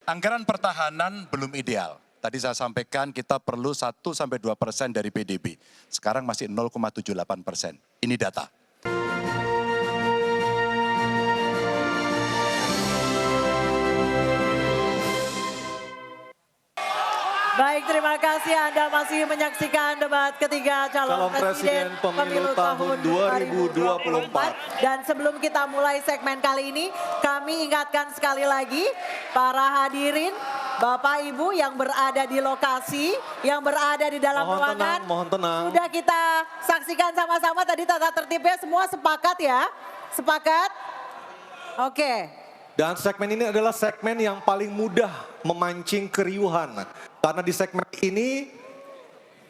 Anggaran pertahanan belum ideal. Tadi saya sampaikan kita perlu 1-2% dari PDB. Sekarang masih 0,78%. Ini data. Baik, terima kasih Anda masih menyaksikan debat ketiga calon presiden pemilu tahun 2024. Dan sebelum kita mulai segmen kali ini, kami ingatkan sekali lagi para hadirin, Bapak Ibu yang berada di lokasi, yang berada di dalam ruangan. Mohon tenang. Sudah kita saksikan sama-sama tadi tata tertibnya, semua sepakat ya? Sepakat? Oke. Dan segmen ini adalah segmen yang paling mudah memancing keriuhan. Karena di segmen ini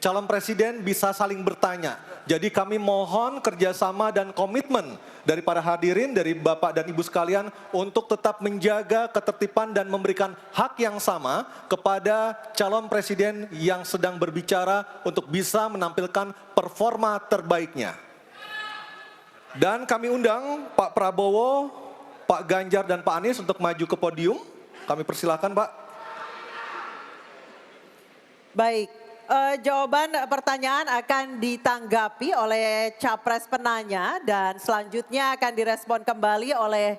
calon presiden bisa saling bertanya. Jadi kami mohon kerjasama dan komitmen dari para hadirin, dari Bapak dan Ibu sekalian untuk tetap menjaga ketertiban dan memberikan hak yang sama kepada calon presiden yang sedang berbicara untuk bisa menampilkan performa terbaiknya. Dan kami undang Pak Prabowo, Pak Ganjar dan Pak Anies untuk maju ke podium. Kami persilakan Pak. Baik, jawaban pertanyaan akan ditanggapi oleh capres penanya dan selanjutnya akan direspon kembali oleh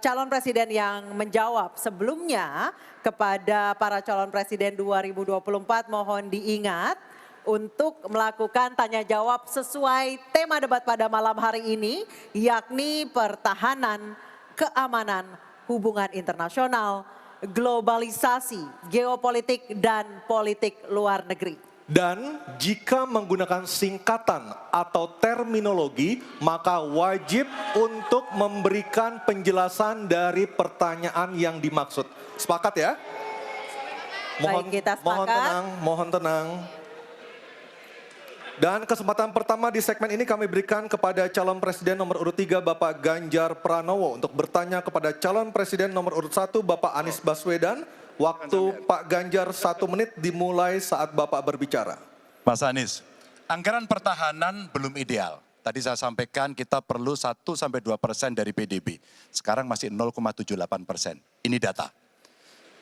calon presiden yang menjawab. Sebelumnya kepada para calon presiden 2024 mohon diingat untuk melakukan tanya jawab sesuai tema debat pada malam hari ini, yakni pertahanan, keamanan, hubungan internasional, globalisasi, geopolitik, dan politik luar negeri. Dan jika menggunakan singkatan atau terminologi, maka wajib untuk memberikan penjelasan dari pertanyaan yang dimaksud. Sepakat ya? Baik, kita sepakat. Mohon tenang, mohon tenang. Dan kesempatan pertama di segmen ini kami berikan kepada calon presiden nomor urut 3 Bapak Ganjar Pranowo untuk bertanya kepada calon presiden nomor urut 1 Bapak Anies Baswedan. Waktu Pak Ganjar 1 menit dimulai saat Bapak berbicara. Mas Anies, anggaran pertahanan belum ideal. Tadi saya sampaikan kita perlu 1-2% dari PDB. Sekarang masih 0,78%. Ini data.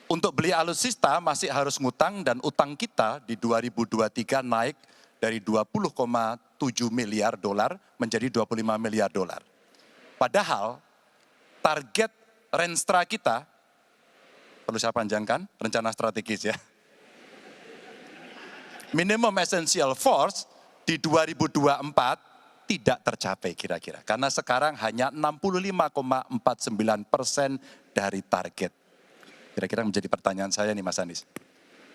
Untuk beli alutsista masih harus ngutang dan utang kita di 2023 naik dari 20,7 miliar dolar menjadi 25 miliar dolar. Padahal target Renstra kita, perlu saya panjangkan, rencana strategis ya. Minimum essential force di 2024 tidak tercapai kira-kira. Karena sekarang hanya 65,49% dari target. Kira-kira menjadi pertanyaan saya nih Mas Anies.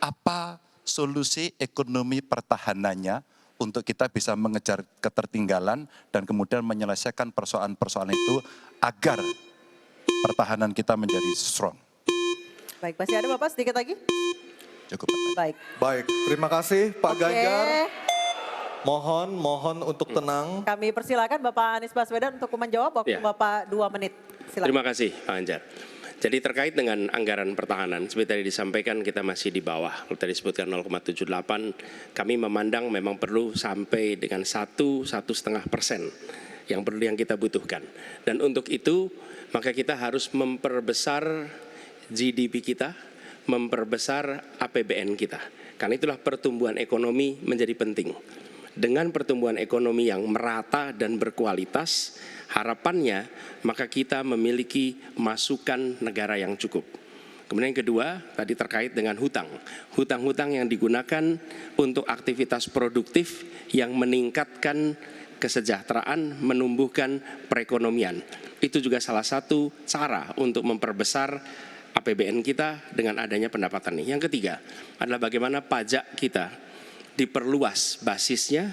Apa solusi ekonomi pertahanannya untuk kita bisa mengejar ketertinggalan dan kemudian menyelesaikan persoalan-persoalan itu agar pertahanan kita menjadi strong. Baik, masih ada Bapak sedikit lagi? Cukup. Baik. Baik, terima kasih Pak Ganjar. Mohon untuk tenang. Kami persilakan Bapak Anies Baswedan untuk menjawab, waktu Bapak 2 menit. Silakan. Terima kasih Pak Ganjar. Jadi terkait dengan anggaran pertahanan, seperti tadi disampaikan kita masih di bawah. Kalau tadi disebutkan 0,78, kami memandang memang perlu sampai dengan 1-1,5% yang kita butuhkan. Dan untuk itu maka kita harus memperbesar GDP kita, memperbesar APBN kita. Karena itulah pertumbuhan ekonomi menjadi penting. Dengan pertumbuhan ekonomi yang merata dan berkualitas, harapannya maka kita memiliki masukan negara yang cukup. Kemudian yang kedua, tadi terkait dengan hutang. Hutang-hutang yang digunakan untuk aktivitas produktif yang meningkatkan kesejahteraan, menumbuhkan perekonomian. Itu juga salah satu cara untuk memperbesar APBN kita dengan adanya pendapatan ini. Yang ketiga adalah bagaimana pajak kita diperluas basisnya,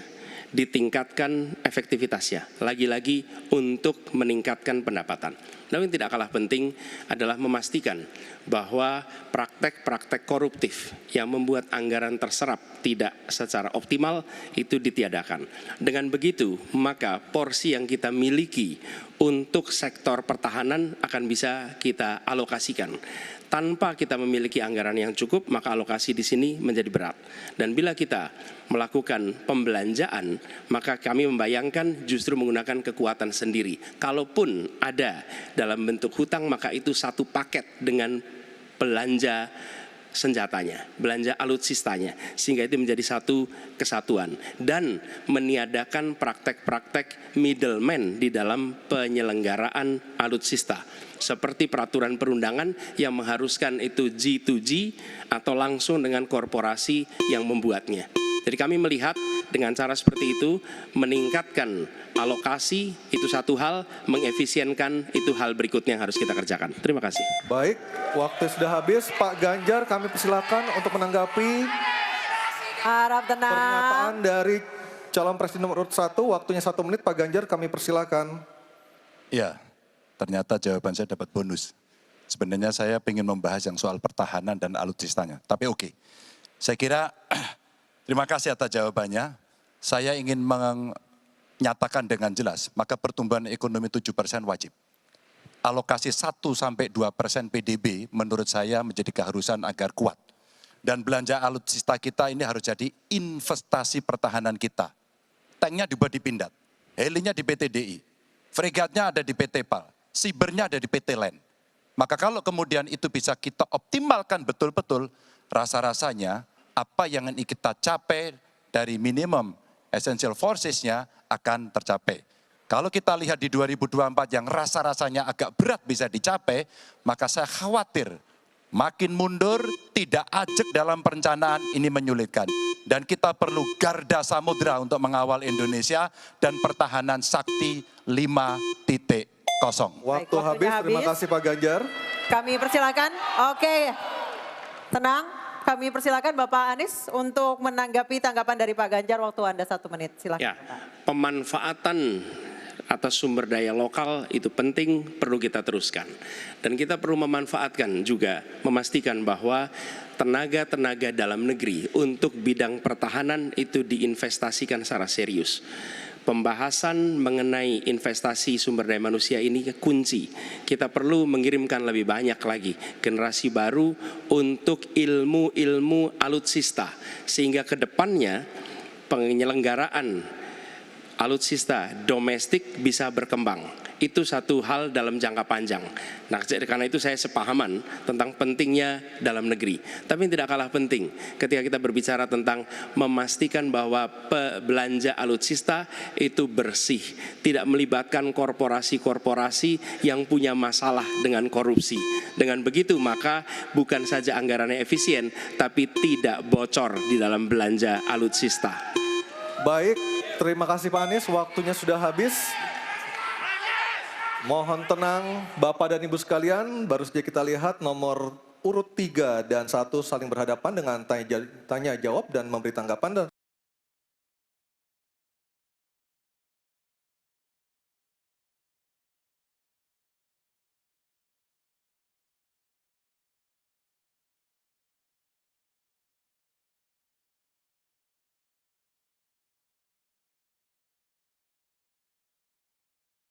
ditingkatkan efektivitasnya, lagi-lagi untuk meningkatkan pendapatan. Namun yang tidak kalah penting adalah memastikan bahwa praktek-praktek koruptif yang membuat anggaran terserap tidak secara optimal itu ditiadakan. Dengan begitu, maka porsi yang kita miliki untuk sektor pertahanan akan bisa kita alokasikan. Tanpa kita memiliki anggaran yang cukup, maka alokasi di sini menjadi berat. Dan bila kita melakukan pembelanjaan, maka kami membayangkan justru menggunakan kekuatan sendiri. Kalaupun ada dalam bentuk hutang, maka itu satu paket dengan belanja senjatanya, belanja alutsistanya, sehingga itu menjadi satu kesatuan dan meniadakan praktek-praktek middleman di dalam penyelenggaraan alutsista seperti peraturan perundangan yang mengharuskan itu G2G atau langsung dengan korporasi yang membuatnya. Jadi kami melihat dengan cara seperti itu meningkatkan alokasi itu satu hal, mengefisienkan itu hal berikutnya yang harus kita kerjakan. Terima kasih. Baik, waktu sudah habis. Pak Ganjar, kami persilakan untuk menanggapi Harap tenang. pernyataan dari calon presiden nomor urut 1. Waktunya 1 menit, Pak Ganjar, kami persilakan. Ya, ternyata jawaban saya dapat bonus. Sebenarnya saya ingin membahas yang soal pertahanan dan alutsistanya. Tapi oke, saya kira terima kasih atas jawabannya. Saya ingin menyatakan dengan jelas, maka pertumbuhan ekonomi 7% wajib. Alokasi 1-2% PDB menurut saya menjadi keharusan agar kuat. Dan belanja alutsista kita ini harus jadi investasi pertahanan kita. Tanknya dibuat di Pindad, helinya di PT DI, fregatnya ada di PT PAL, sibernya ada di PT LEN. Maka kalau kemudian itu bisa kita optimalkan betul-betul, rasa-rasanya apa yang ingin kita capai dari minimum essential forces-nya akan tercapai. Kalau kita lihat di 2024 yang rasa-rasanya agak berat bisa dicapai, maka saya khawatir makin mundur, tidak ajak dalam perencanaan, ini menyulitkan. Dan kita perlu garda samudra untuk mengawal Indonesia dan pertahanan sakti 5.0. Waktu habis, terima kasih Pak Ganjar. Kami persilakan. Oke, tenang. Kami persilakan Bapak Anies untuk menanggapi tanggapan dari Pak Ganjar. Waktu Anda 1 menit, silakan. Ya, pemanfaatan atas sumber daya lokal itu penting, perlu kita teruskan. Dan kita perlu memanfaatkan juga, memastikan bahwa tenaga-tenaga dalam negeri untuk bidang pertahanan itu diinvestasikan secara serius. Pembahasan mengenai investasi sumber daya manusia ini kunci. Kita perlu mengirimkan lebih banyak lagi generasi baru untuk ilmu-ilmu alutsista. Sehingga ke depannya penyelenggaraan alutsista domestik bisa berkembang. Itu satu hal dalam jangka panjang. Nah, karena itu saya sepahaman tentang pentingnya dalam negeri. Tapi tidak kalah penting ketika kita berbicara tentang memastikan bahwa belanja alutsista itu bersih, tidak melibatkan korporasi-korporasi yang punya masalah dengan korupsi. Dengan begitu maka bukan saja anggarannya efisien, tapi tidak bocor di dalam belanja alutsista. Baik, terima kasih Pak Anies, waktunya sudah habis. Mohon tenang Bapak dan Ibu sekalian, baru saja kita lihat nomor urut 3 dan 1 saling berhadapan dengan tanya jawab dan memberi tanggapan.